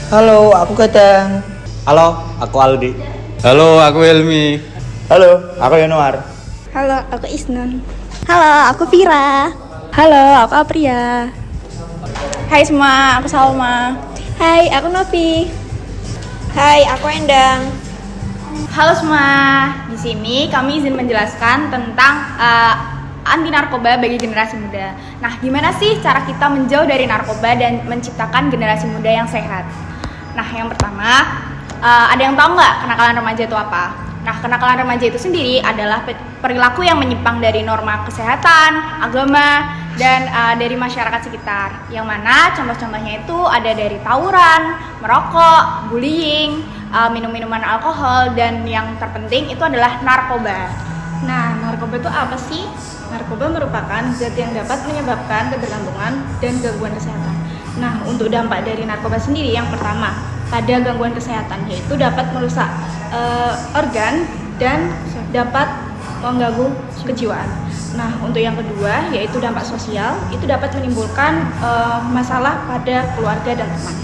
Halo, aku Gadang. Halo, aku Aldi. Halo, aku Helmi. Halo, aku Yanuar. Halo, aku Isnun. Halo, aku Vira. Halo, aku Apria. Hai semua, aku Salma. Hai, aku Novi. Hai, aku Endang. Halo semua, di sini kami izin menjelaskan tentang anti narkoba bagi generasi muda. Nah, gimana sih cara kita menjauh dari narkoba dan menciptakan generasi muda yang sehat? Nah, yang pertama, ada yang tahu nggak kenakalan remaja itu apa? Nah, kenakalan remaja itu sendiri adalah perilaku yang menyimpang dari norma kesehatan, agama, dan dari masyarakat sekitar. Yang mana contoh-contohnya itu ada dari tawuran, merokok, bullying, minum-minuman alkohol, dan yang terpenting itu adalah narkoba. Nah, narkoba itu apa sih? Narkoba merupakan zat yang dapat menyebabkan ketergantungan dan gangguan kesehatan. Nah, untuk dampak dari narkoba sendiri, yang pertama, pada gangguan kesehatan, yaitu dapat merusak organ dan dapat mengganggu kejiwaan. Nah, untuk yang kedua, yaitu dampak sosial, itu dapat menimbulkan masalah pada keluarga dan teman.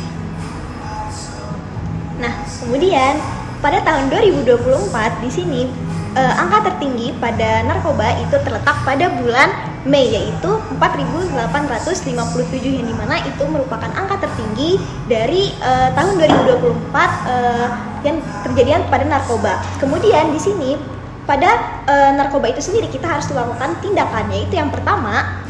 Nah, kemudian pada tahun 2024 di sini angka tertinggi pada narkoba itu terletak pada bulan Mei, yaitu 4.857, yang dimana itu merupakan angka tertinggi dari tahun 2024 yang terjadian pada narkoba. Kemudian di sini pada narkoba itu sendiri kita harus melakukan tindakannya. Itu yang pertama,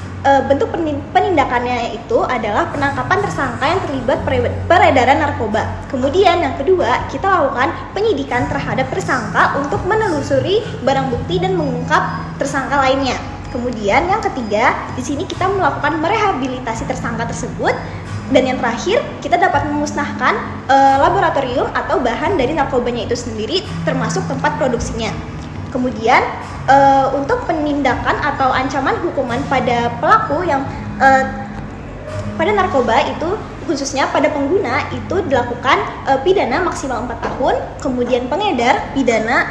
bentuk penindakannya itu adalah penangkapan tersangka yang terlibat peredaran narkoba. Kemudian yang kedua, kita lakukan penyidikan terhadap tersangka untuk menelusuri barang bukti dan mengungkap tersangka lainnya. Kemudian yang ketiga, di sini kita melakukan merehabilitasi tersangka tersebut. Dan yang terakhir, kita dapat memusnahkan laboratorium atau bahan dari narkobanya itu sendiri, termasuk tempat produksinya. Kemudian untuk penindakan atau ancaman hukuman pada pelaku yang pada narkoba itu, khususnya pada pengguna, itu dilakukan pidana maksimal 4 tahun, kemudian pengedar pidana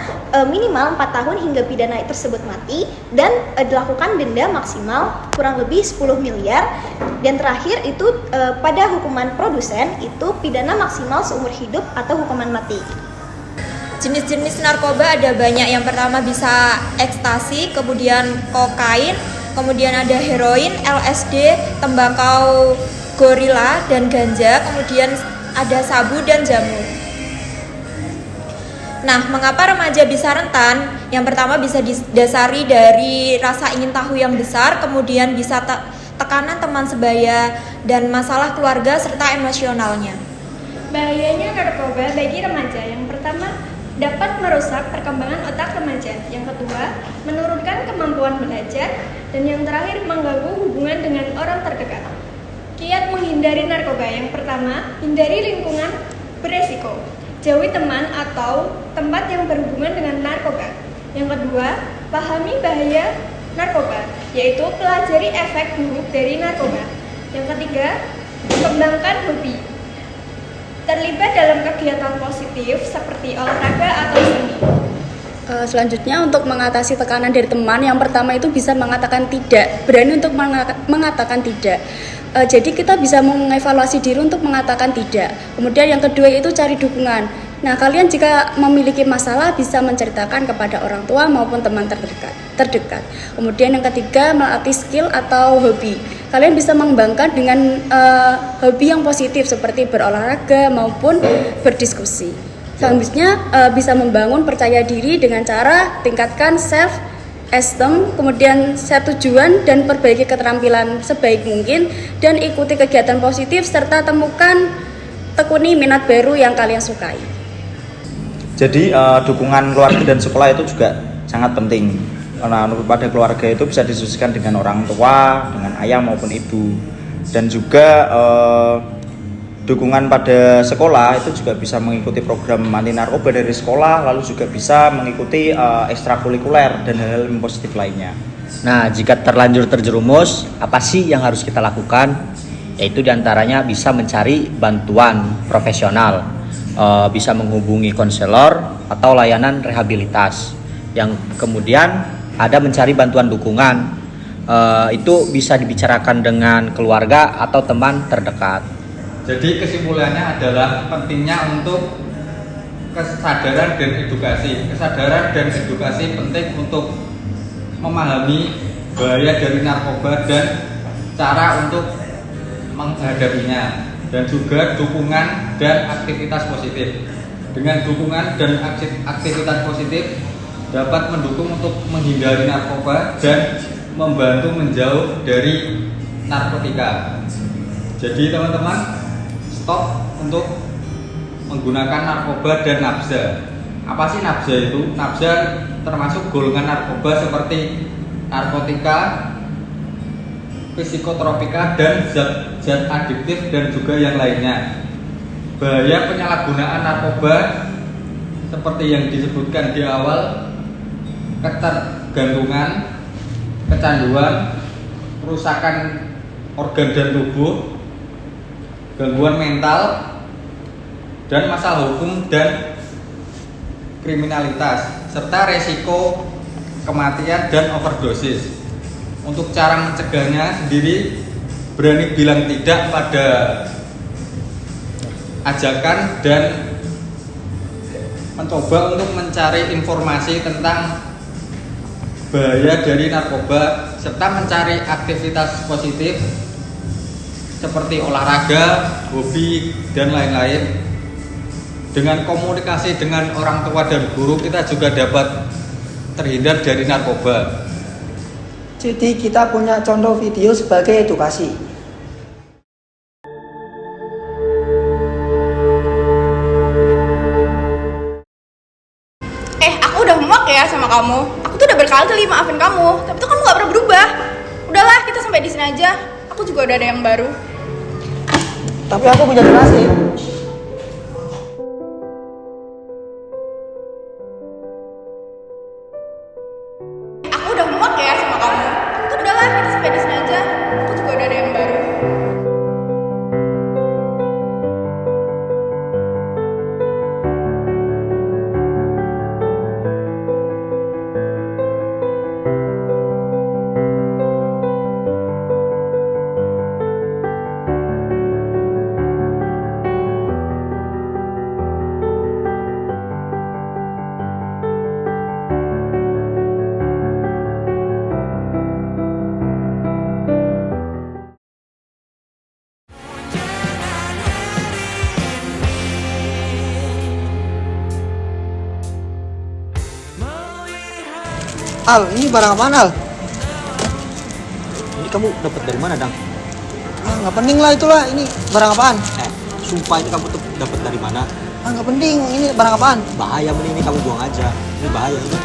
minimal 4 tahun hingga pidana tersebut mati, dan dilakukan denda maksimal kurang lebih 10 miliar. Dan terakhir itu pada hukuman produsen itu pidana maksimal seumur hidup atau hukuman mati. Jenis-jenis narkoba ada banyak. Yang pertama bisa ekstasi, kemudian kokain, kemudian ada heroin, LSD, tembakau gorila, dan ganja, kemudian ada sabu dan jamur. Nah, mengapa remaja bisa rentan? Yang pertama bisa didasari dari rasa ingin tahu yang besar, kemudian bisa tekanan teman sebaya, dan masalah keluarga serta emosionalnya. Bahayanya narkoba bagi remaja, yang pertama, dapat merusak perkembangan otak remaja. Yang kedua, menurunkan kemampuan belajar. Dan yang terakhir, mengganggu hubungan dengan orang terdekat. Kiat menghindari narkoba. Yang pertama, hindari lingkungan beresiko. Jauhi teman atau tempat yang berhubungan dengan narkoba. Yang kedua, pahami bahaya narkoba, yaitu pelajari efek buruk dari narkoba. Yang ketiga, kembangkan hobi. Terlibat dalam kegiatan positif seperti olahraga atau seni. Selanjutnya, untuk mengatasi tekanan dari teman, yang pertama itu bisa mengatakan tidak, berani untuk mengatakan tidak. Jadi kita bisa mengevaluasi diri untuk mengatakan tidak. Kemudian yang kedua itu cari dukungan. Nah, kalian jika memiliki masalah bisa menceritakan kepada orang tua maupun teman terdekat. Kemudian yang ketiga, melatih skill atau hobi. Kalian bisa mengembangkan dengan hobi yang positif seperti berolahraga maupun berdiskusi. Selanjutnya bisa membangun percaya diri dengan cara tingkatkan self esteem, kemudian set tujuan dan perbaiki keterampilan sebaik mungkin, dan ikuti kegiatan positif serta tekuni minat baru yang kalian sukai. Jadi dukungan keluarga dan sekolah itu juga sangat penting. Karena pada keluarga itu bisa disusulkan dengan orang tua, dengan ayah maupun ibu. Dan juga dukungan pada sekolah itu juga bisa mengikuti program anti narkoba dari sekolah, lalu juga bisa mengikuti ekstrakurikuler dan hal-hal yang positif lainnya. Nah, jika terlanjur terjerumus, apa sih yang harus kita lakukan? Yaitu diantaranya bisa mencari bantuan profesional, bisa menghubungi konselor atau layanan rehabilitas. Yang kemudian ada mencari bantuan dukungan, itu bisa dibicarakan dengan keluarga atau teman terdekat. Jadi kesimpulannya adalah pentingnya untuk kesadaran dan edukasi. Kesadaran dan edukasi penting untuk memahami bahaya dari narkoba dan cara untuk menghadapinya, dan juga dukungan dan aktivitas positif. Dengan dukungan dan aktivitas positif dapat mendukung untuk menghindari narkoba dan membantu menjauh dari narkotika. Jadi teman-teman, stop untuk menggunakan narkoba dan nafza. Apa sih nafza itu? Nafza termasuk golongan narkoba seperti narkotika, psikotropika, dan zat adiktif dan juga yang lainnya. Bahaya penyalahgunaan narkoba seperti yang disebutkan di awal: ketergantungan, kecanduan, kerusakan organ dan tubuh, gangguan mental, dan masalah hukum dan kriminalitas, serta resiko kematian dan overdosis. Untuk cara mencegahnya sendiri, berani bilang tidak pada ajakan dan mencoba untuk mencari informasi tentang bahaya dari narkoba, serta mencari aktivitas positif seperti olahraga, hobi, dan lain-lain. Dengan komunikasi dengan orang tua dan guru, kita juga dapat terhindar dari narkoba. Jadi kita punya contoh video sebagai edukasi. Aku udah muak ya sama kamu. Aku tuh udah berkali-kali maafin kamu, tapi tuh kamu gak pernah berubah. Udahlah, kita sampai di sini aja. Aku juga udah ada yang baru. Tapi aku punya donasi. Aku udah muak ya sama kamu. Tapi tuh udahlah, kita sampai di sini aja. Aku juga udah ada yang baru. Al, ini barang apaan, Al? Ini kamu dapat dari mana, Dang? Nggak penting lah itulah, ini barang apaan? Sumpah ini kamu dapat dari mana? Nggak penting, ini barang apaan? Bahaya, mending ini kamu buang aja. Ini bahaya ini.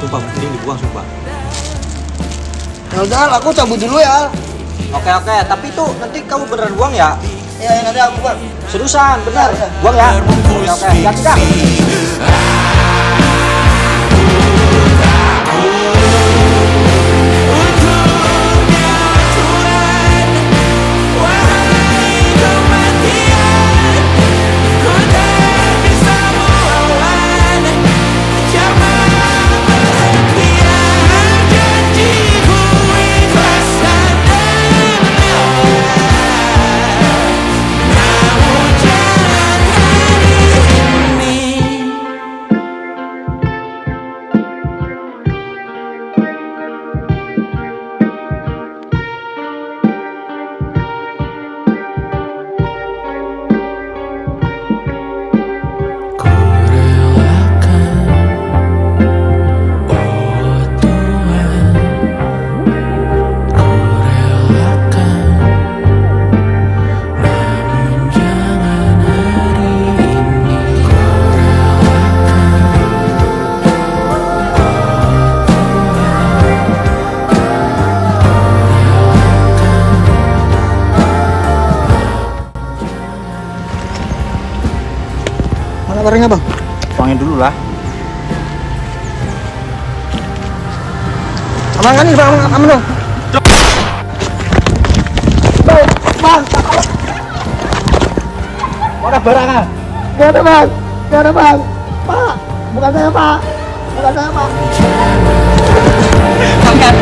Sumpah, mending dibuang, sumpah. Ya udah, Al, aku cabut dulu ya, Al. Oke, tapi itu nanti kamu beneran buang ya? Ya nanti aku buat. Seriusan, bener. Buang ya. Oke, ganti, Dang. Mana barangnya, Bang? Tuangin dulu lah. Aman kan ini, Bang? Aman dong. Bang. Mana barangnya? Gak ada, Bang. Gak ada, Bang. Pak, bukan saya, Pak. Bukan saya, Pak. Angkat.